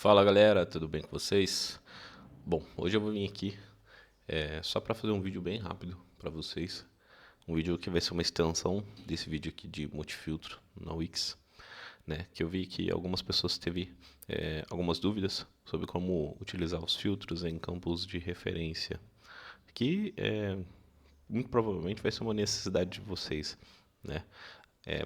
Fala galera, tudo bem com vocês? Bom, hoje eu vou vir aqui só para fazer um vídeo bem rápido para vocês. Um vídeo que vai ser uma extensão desse vídeo aqui de multifiltro na Wix, né? Que eu vi que algumas pessoas teve algumas dúvidas sobre como utilizar os filtros em campos de referência, que muito provavelmente vai ser uma necessidade de vocês, né?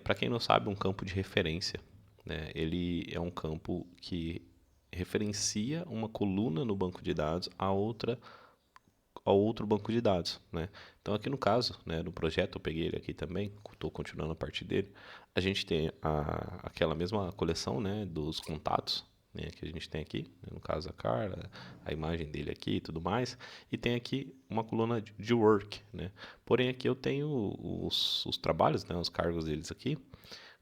Para quem não sabe, um campo de referência, né? Ele é um campo que referencia uma coluna no banco de dados a outro banco de dados, né? Então aqui no caso, né, no projeto eu peguei ele aqui também, estou continuando a partir dele. A gente tem aquela mesma coleção, né, dos contatos, né, que a gente tem aqui, né, no caso a cara, a imagem dele aqui e tudo mais, e tem aqui uma coluna de work, né? Porém aqui eu tenho os trabalhos, né, os cargos deles aqui,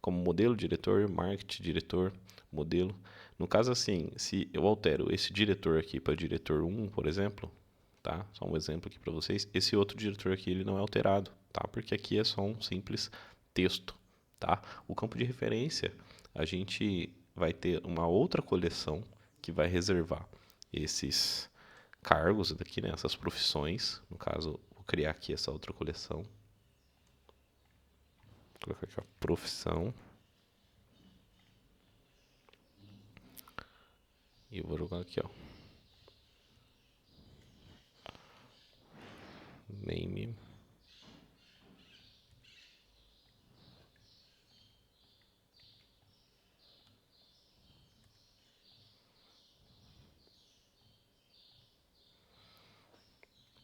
como modelo, diretor, marketing, diretor, modelo. No caso assim, se eu altero esse diretor aqui para diretor 1, por exemplo, tá? Só um exemplo aqui para vocês. Esse outro diretor aqui ele não é alterado, tá? Porque aqui é só um simples texto, tá? O campo de referência, a gente vai ter uma outra coleção que vai reservar esses cargos daqui, né? Essas profissões. No caso, vou criar aqui essa outra coleção. Vou colocar aqui a profissão. E eu vou jogar aqui, ó. Name.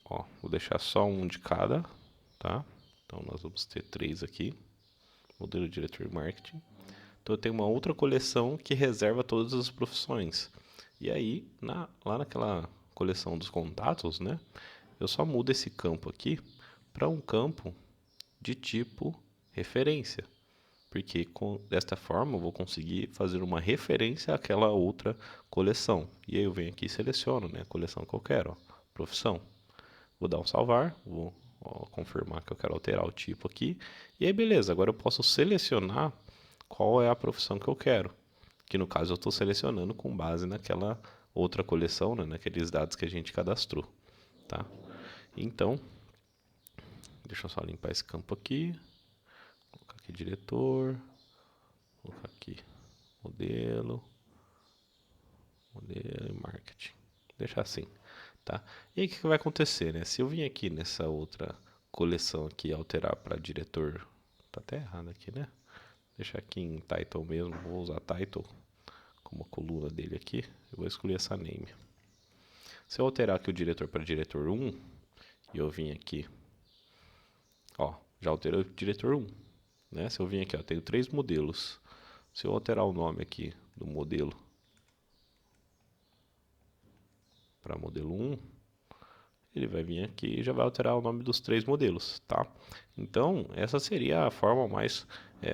Ó, vou deixar só um de cada, tá? Então nós vamos ter 3 aqui. Modelo diretor de marketing. Então eu tenho uma outra coleção que reserva todas as profissões. E aí, lá naquela coleção dos contatos, né? Eu só mudo esse campo aqui para um campo de tipo referência. Porque desta forma eu vou conseguir fazer uma referência àquela outra coleção. E aí eu venho aqui e seleciono, né, a coleção que eu quero, ó, profissão. Vou dar um salvar, vou confirmar que eu quero alterar o tipo aqui. E aí beleza, agora eu posso selecionar qual é a profissão que eu quero. Que no caso eu estou selecionando com base naquela outra coleção, né, naqueles dados que a gente cadastrou. Tá? Então, deixa eu só limpar esse campo aqui. Colocar aqui diretor. Colocar aqui modelo. Modelo e marketing. Deixar assim. Tá? E aí o que vai acontecer, né? Se eu vim aqui nessa outra coleção aqui alterar para diretor, tá até errado aqui, né? Deixar aqui em title mesmo, vou usar title como a coluna dele aqui, eu vou escolher essa name. Se eu alterar aqui o diretor para diretor 1 e eu vim aqui, ó, já alterei o diretor 1, né? Se eu vim aqui, ó, tenho 3 modelos. Se eu alterar o nome aqui do modelo para modelo 1, ele vai vir aqui e já vai alterar o nome dos 3 modelos, tá? Então, essa seria a forma mais,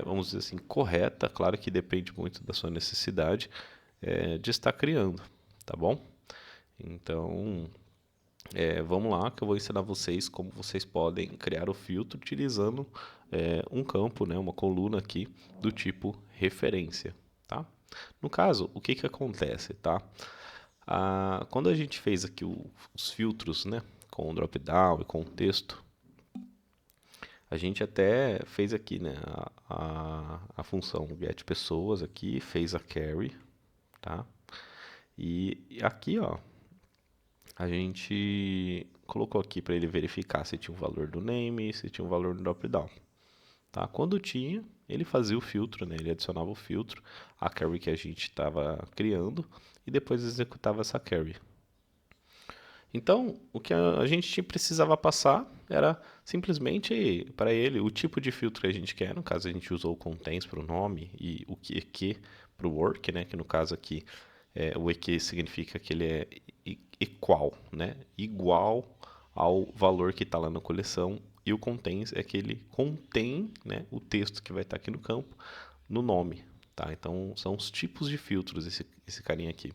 vamos dizer assim, correta, claro que depende muito da sua necessidade, de estar criando, tá bom? Então, vamos lá que eu vou ensinar vocês como vocês podem criar o filtro utilizando um campo, né, uma coluna aqui do tipo referência, tá? No caso, o que que acontece, tá? Quando a gente fez aqui os filtros, né, com o drop-down e com o texto, a gente até fez aqui, né, a função get pessoas aqui, fez a query, tá? E aqui, ó, a gente colocou aqui para ele verificar se tinha o valor do name e se tinha o valor do drop-down. Tá? Quando tinha, ele fazia o filtro, né? Ele adicionava o filtro, a query que a gente estava criando, e depois executava essa query. Então, o que a gente precisava passar era simplesmente para ele o tipo de filtro que a gente quer. No caso, a gente usou o contains para o nome e o que para o work, né? Que no caso aqui, o EQ significa que ele é equal, né? Igual ao valor que está lá na coleção. E o contains é que ele contém, né, o texto que vai estar aqui no campo no nome. Tá? Então, são os tipos de filtros, esse carinha aqui.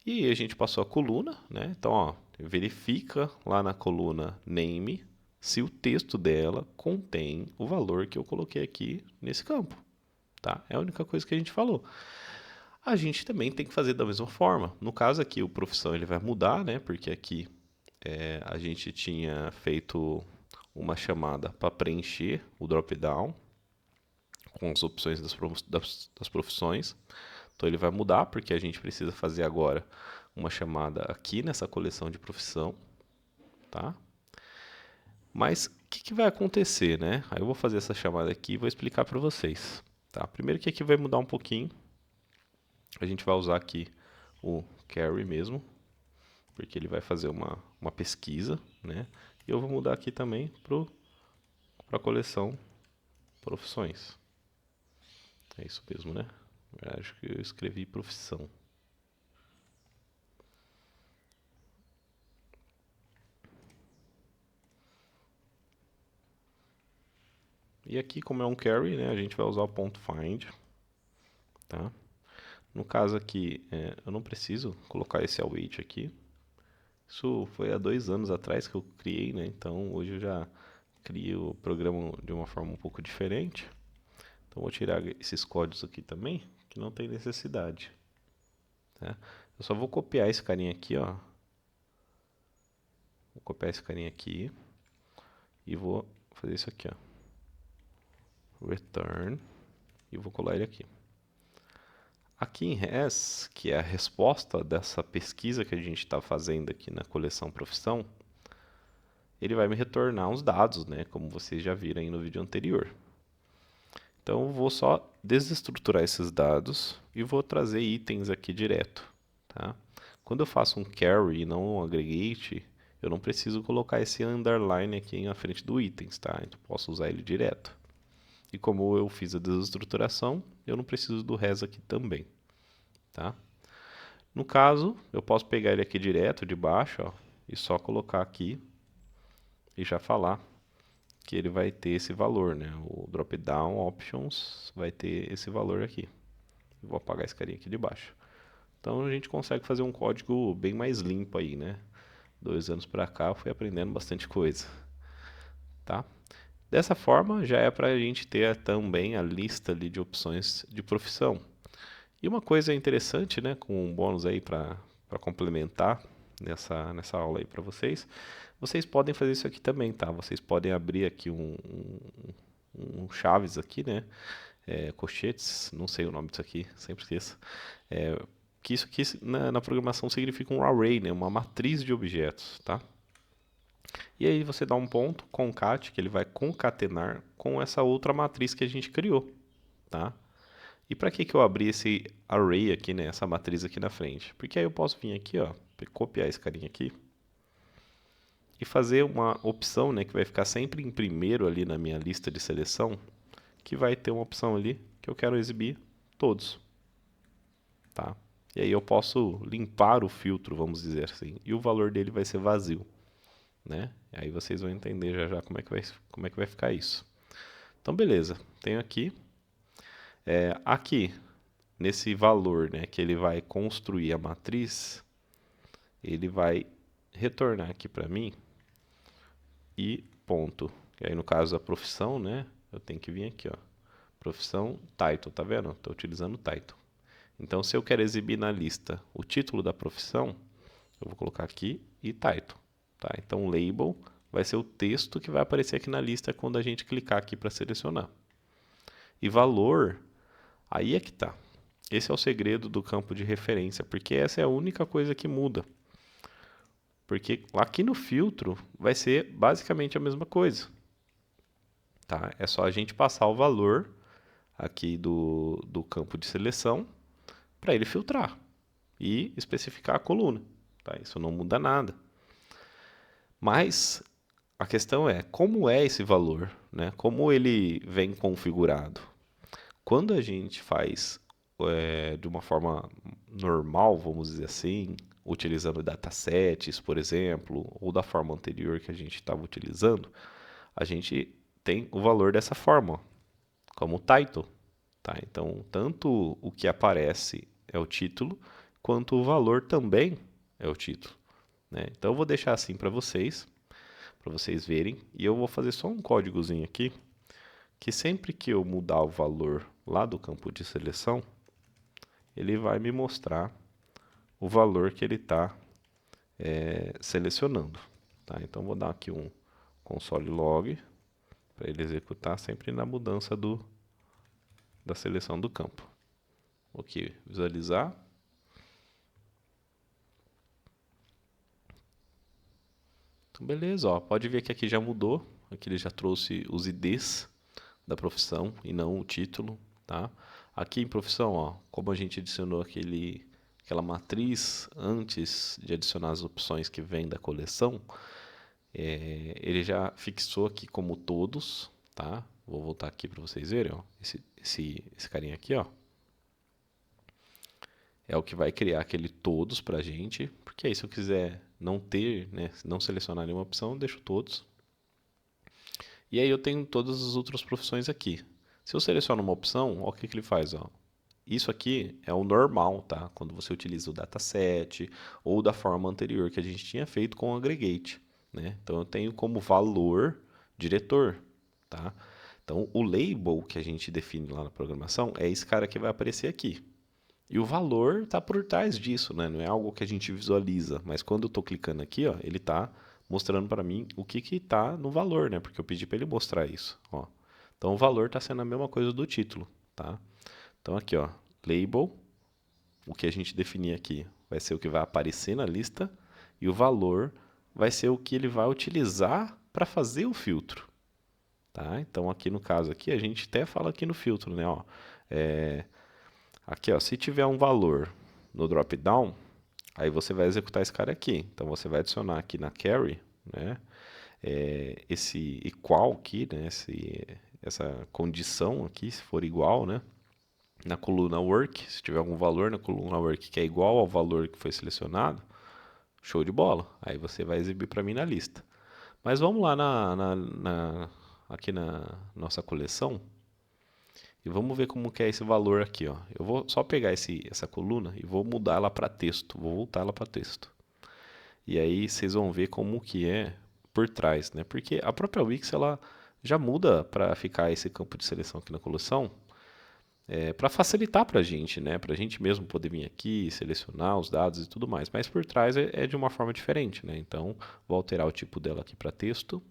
E a gente passou a coluna, né? Então, ó, verifica lá na coluna name se o texto dela contém o valor que eu coloquei aqui nesse campo, tá? É a única coisa que a gente falou. a gente também tem que fazer da mesma forma. No caso aqui, o profissão ele vai mudar, né? Porque aqui a gente tinha feito uma chamada para preencher o drop-down com as opções das profissões. Então ele vai mudar porque a gente precisa fazer agora uma chamada aqui nessa coleção de profissão, tá? Mas o que vai acontecer, né? Aí eu vou fazer essa chamada aqui e vou explicar para vocês, tá? Primeiro que aqui vai mudar um pouquinho. A gente vai usar aqui o carry mesmo, porque ele vai fazer uma pesquisa, né? E eu vou mudar aqui também para a coleção profissões. É isso mesmo, né? Eu acho que eu escrevi profissão. E aqui, como é um carry, né, a gente vai usar o ponto .find, tá? No caso aqui, eu não preciso colocar esse await aqui. Isso foi há 2 anos atrás que eu criei, né? Então hoje eu já crio o programa de uma forma um pouco diferente. Então vou tirar esses códigos aqui também, que não tem necessidade. Tá? Eu só vou copiar esse carinha aqui, ó. Vou copiar esse carinha aqui e vou fazer isso aqui, ó. Return e vou colar ele aqui. Aqui em res, que é a resposta dessa pesquisa que a gente está fazendo aqui na coleção profissão, ele vai me retornar uns dados, né, como vocês já viram aí no vídeo anterior. Então eu vou só desestruturar esses dados e vou trazer itens aqui direto, tá? Quando eu faço um carry e não um aggregate, eu não preciso colocar esse underline aqui na frente do itens, tá? Então posso usar ele direto. E como eu fiz a desestruturação, eu não preciso do res aqui também, tá? No caso, eu posso pegar ele aqui direto de baixo, ó, e só colocar aqui e já falar que ele vai ter esse valor, né? O drop-down options vai ter esse valor aqui. Vou apagar esse carinha aqui de baixo. Então a gente consegue fazer um código bem mais limpo aí, né? 2 anos para cá eu fui aprendendo bastante coisa, tá? Dessa forma já é para a gente ter também a lista ali de opções de profissão. E uma coisa interessante, né, com um bônus aí para complementar nessa aula aí para vocês podem fazer isso aqui também, tá? Vocês podem abrir aqui um chaves aqui, né? Colchetes, não sei o nome disso aqui, sempre esqueço. Que isso aqui na programação significa um array, né? Uma matriz de objetos, tá? E aí você dá um ponto, concat, que ele vai concatenar com essa outra matriz que a gente criou, tá? E para que eu abri esse array aqui, né? Essa matriz aqui na frente? Porque aí eu posso vir aqui, ó, copiar esse carinha aqui e fazer uma opção, né, que vai ficar sempre em primeiro ali na minha lista de seleção, que vai ter uma opção ali que eu quero exibir todos, tá? E aí eu posso limpar o filtro, vamos dizer assim, e o valor dele vai ser vazio, né? Aí vocês vão entender já já como é que vai ficar isso. Então beleza, tenho aqui, aqui nesse valor, né, que ele vai construir a matriz, ele vai retornar aqui para mim e ponto. E aí no caso a profissão, né, eu tenho que vir aqui, ó, profissão title, tá vendo? Estou utilizando o title. Então se eu quero exibir na lista o título da profissão, eu vou colocar aqui e title, tá? Então label vai ser o texto que vai aparecer aqui na lista quando a gente clicar aqui para selecionar. E valor, aí é que tá. Esse é o segredo do campo de referência, porque essa é a única coisa que muda. Porque aqui no filtro vai ser basicamente a mesma coisa. Tá? É só a gente passar o valor aqui do campo de seleção para ele filtrar e especificar a coluna. Tá? Isso não muda nada. Mas a questão é, como é esse valor? Né? Como ele vem configurado? Quando a gente faz de uma forma normal, vamos dizer assim, utilizando datasets, por exemplo, ou da forma anterior que a gente estava utilizando, a gente tem o valor dessa forma, como title. Tá? Então, tanto o que aparece é o título, quanto o valor também é o título. Né? Então, eu vou deixar assim para vocês verem, e eu vou fazer só um códigozinho aqui, que sempre que eu mudar o valor lá do campo de seleção, ele vai me mostrar o valor que ele está selecionando. Tá? Então, vou dar aqui um console log para ele executar sempre na mudança da seleção do campo. Vou aqui visualizar. Então, beleza, ó, pode ver que aqui já mudou. Aqui ele já trouxe os IDs da profissão e não o título, tá? Aqui em profissão, ó, como a gente adicionou aquela matriz antes de adicionar as opções que vêm da coleção, ele já fixou aqui como todos, tá? Vou voltar aqui para vocês verem, ó. Esse carinha aqui, ó, é o que vai criar aquele todos pra gente, porque aí se eu quiser não ter, né, não selecionar nenhuma opção, eu deixo todos. E aí eu tenho todas as outras profissões aqui. Se eu seleciono uma opção, ó, o que ele faz, ó. Isso aqui é o normal, tá? Quando você utiliza o dataset ou da forma anterior que a gente tinha feito com o aggregate, né? Então eu tenho como valor diretor, tá? Então o label que a gente define lá na programação é esse cara que vai aparecer aqui. E o valor está por trás disso, né? Não é algo que a gente visualiza, mas quando eu estou clicando aqui, ó, ele está mostrando para mim o que está no valor, né? Porque eu pedi para ele mostrar isso, ó. Então o valor está sendo a mesma coisa do título, tá? Então aqui, ó, label, o que a gente definir aqui vai ser o que vai aparecer na lista e o valor vai ser o que ele vai utilizar para fazer o filtro, tá? Então aqui no caso aqui a gente até fala aqui no filtro, né? Ó, aqui, ó, se tiver um valor no drop-down, aí você vai executar esse cara aqui. Então você vai adicionar aqui na carry, né, esse equal aqui, né, essa condição aqui, se for igual, né, na coluna work, se tiver algum valor na coluna work que é igual ao valor que foi selecionado, show de bola. Aí você vai exibir para mim na lista. Mas vamos lá aqui na nossa coleção e vamos ver como que é esse valor aqui, ó. Eu vou só pegar essa coluna e vou mudar ela para texto. Vou voltar ela para texto. E aí vocês vão ver como que é por trás, né? Porque a própria Wix ela já muda para ficar esse campo de seleção aqui na coleção, para facilitar para a gente, né? Para a gente mesmo poder vir aqui, selecionar os dados e tudo mais. Mas por trás é de uma forma diferente, né? Então vou alterar o tipo dela aqui para texto.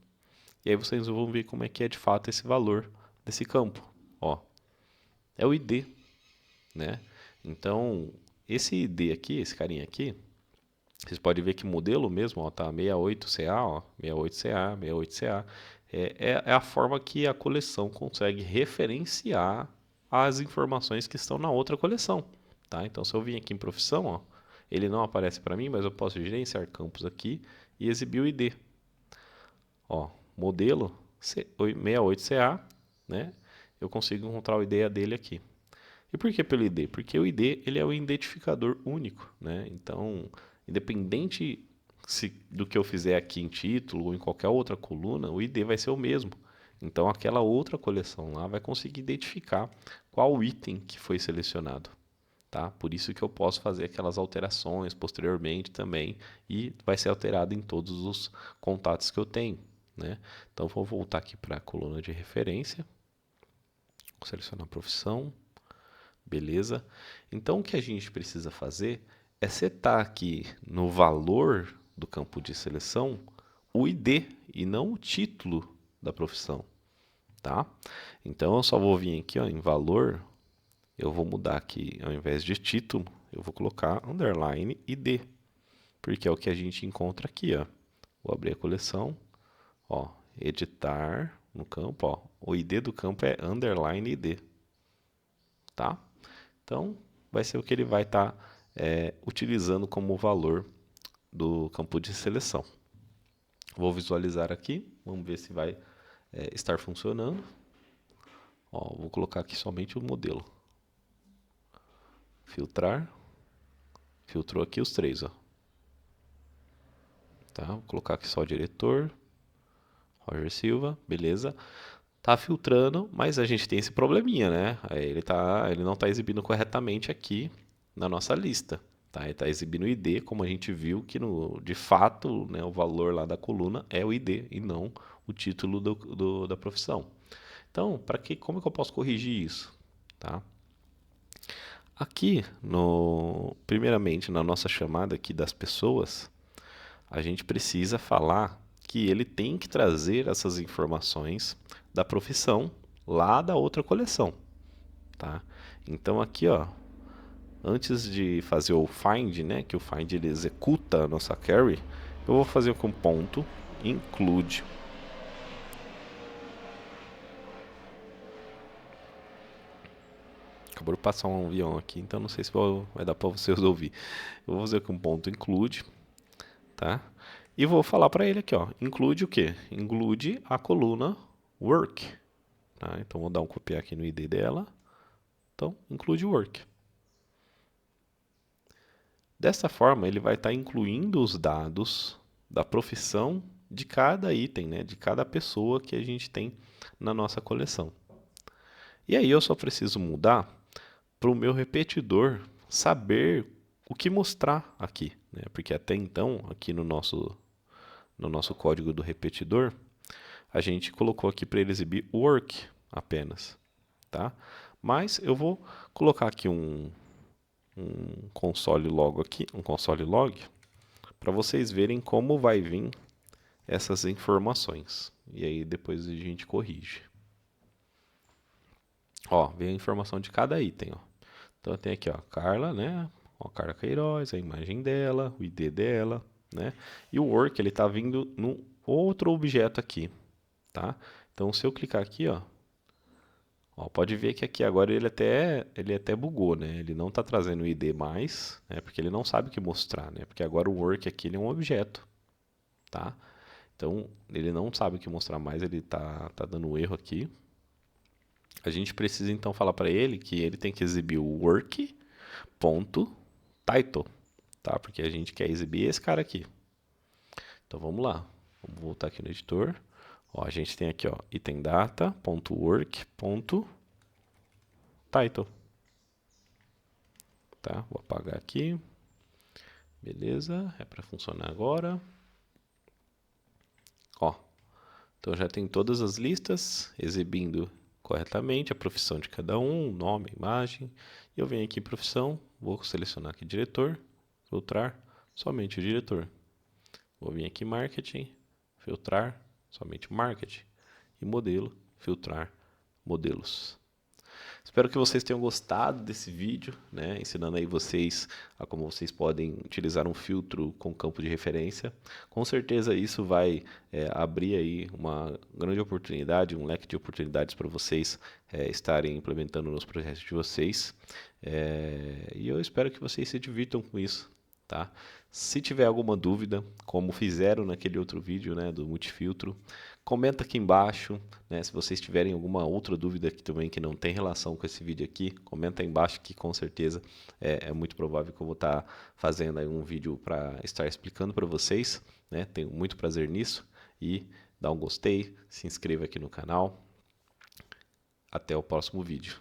E aí vocês vão ver como é que é de fato esse valor desse campo. Ó, é o ID, né? Então, esse ID aqui, esse carinha aqui, vocês podem ver que modelo mesmo, ó, tá 68CA, ó, 68CA, 68CA. É a forma que a coleção consegue referenciar as informações que estão na outra coleção, tá? Então, se eu vim aqui em profissão, ó, ele não aparece para mim, mas eu posso gerenciar campos aqui e exibir o ID. Ó, modelo 68CA, né? Eu consigo encontrar o ID dele aqui. E por que pelo ID? Porque o ID ele é o identificador único, né? Então, independente do que eu fizer aqui em título ou em qualquer outra coluna, o ID vai ser o mesmo. Então, aquela outra coleção lá vai conseguir identificar qual item que foi selecionado, tá? Por isso que eu posso fazer aquelas alterações posteriormente também e vai ser alterado em todos os contatos que eu tenho, né? Então, vou voltar aqui para a coluna de referência, vou selecionar a profissão. Beleza? Então o que a gente precisa fazer é setar aqui no valor do campo de seleção o ID e não o título da profissão, tá? Então eu só vou vir aqui, ó, em valor, eu vou mudar aqui, ao invés de título, eu vou colocar underline ID, porque é o que a gente encontra aqui, ó. Vou abrir a coleção, ó, editar no campo, ó, o ID do campo é underline ID, tá? Então, vai ser o que ele vai estar utilizando como valor do campo de seleção. Vou visualizar aqui, vamos ver se vai estar funcionando. Ó, vou colocar aqui somente o modelo. Filtrar. Filtrou aqui os três, ó. Tá? Vou colocar aqui só o diretor. Roger Silva, beleza. Tá filtrando, mas a gente tem esse probleminha, né? Ele não está exibindo corretamente aqui na nossa lista. Tá? Ele está exibindo o ID, como a gente viu que de fato, né, o valor lá da coluna é o ID e não o título da profissão. Então, como é que eu posso corrigir isso? Tá? Aqui, primeiramente, na nossa chamada aqui das pessoas, a gente precisa falar que ele tem que trazer essas informações da profissão lá da outra coleção, tá? Então aqui, ó, antes de fazer o find, né, que o find ele executa a nossa query, eu vou fazer com ponto include. Acabou de passar um avião aqui, então não sei se vai dar para vocês ouvir. Eu vou fazer com ponto include, tá? E vou falar para ele aqui, ó, include o quê? Include a coluna work, tá? Então vou dar um copiar aqui no ID dela. Então, include work. Dessa forma, ele vai estar incluindo os dados da profissão de cada item, né, de cada pessoa que a gente tem na nossa coleção. E aí eu só preciso mudar para o meu repetidor saber o que mostrar aqui, né? Porque até então, aqui no nosso código do repetidor, a gente colocou aqui para ele exibir work apenas, tá? Mas eu vou colocar aqui um console log aqui, um console log, para vocês verem como vai vir essas informações. E aí depois a gente corrige. Ó, vem a informação de cada item, ó. Então tem aqui, ó, Carla, né? Ó, Carla Queiroz, a imagem dela, o ID dela, né? E o work, ele tá vindo num outro objeto aqui, tá? Então se eu clicar aqui, ó, pode ver que aqui agora ele até bugou, né? Ele não está trazendo o ID mais, né? Porque ele não sabe o que mostrar, né? Porque agora o work aqui ele é um objeto, tá? Então ele não sabe o que mostrar mais, ele tá dando um erro aqui. A gente precisa então falar para ele que ele tem que exibir o work.title, tá? Porque a gente quer exibir esse cara aqui. Então vamos lá. Vamos voltar aqui no editor. Ó, a gente tem aqui, ó, item data.work.title. Tá? Vou apagar aqui. Beleza, é para funcionar agora. Ó, então já tem todas as listas exibindo corretamente a profissão de cada um, nome, imagem. E eu venho aqui em profissão, vou selecionar aqui diretor, filtrar somente o diretor. Vou vir aqui em marketing, filtrar somente marketing. E modelo, filtrar modelos. Espero que vocês tenham gostado desse vídeo, né, ensinando aí vocês a como vocês podem utilizar um filtro com campo de referência. Com certeza isso vai abrir aí uma grande oportunidade, um leque de oportunidades para vocês estarem implementando nos projetos de vocês. E eu espero que vocês se divirtam com isso. Tá? Se tiver alguma dúvida, como fizeram naquele outro vídeo, né, do multifiltro, comenta aqui embaixo, né, se vocês tiverem alguma outra dúvida aqui também que não tem relação com esse vídeo aqui, comenta aí embaixo que com certeza é muito provável que eu vou estar fazendo aí um vídeo para estar explicando para vocês, né? Tenho muito prazer nisso e dá um gostei, se inscreva aqui no canal. Até o próximo vídeo.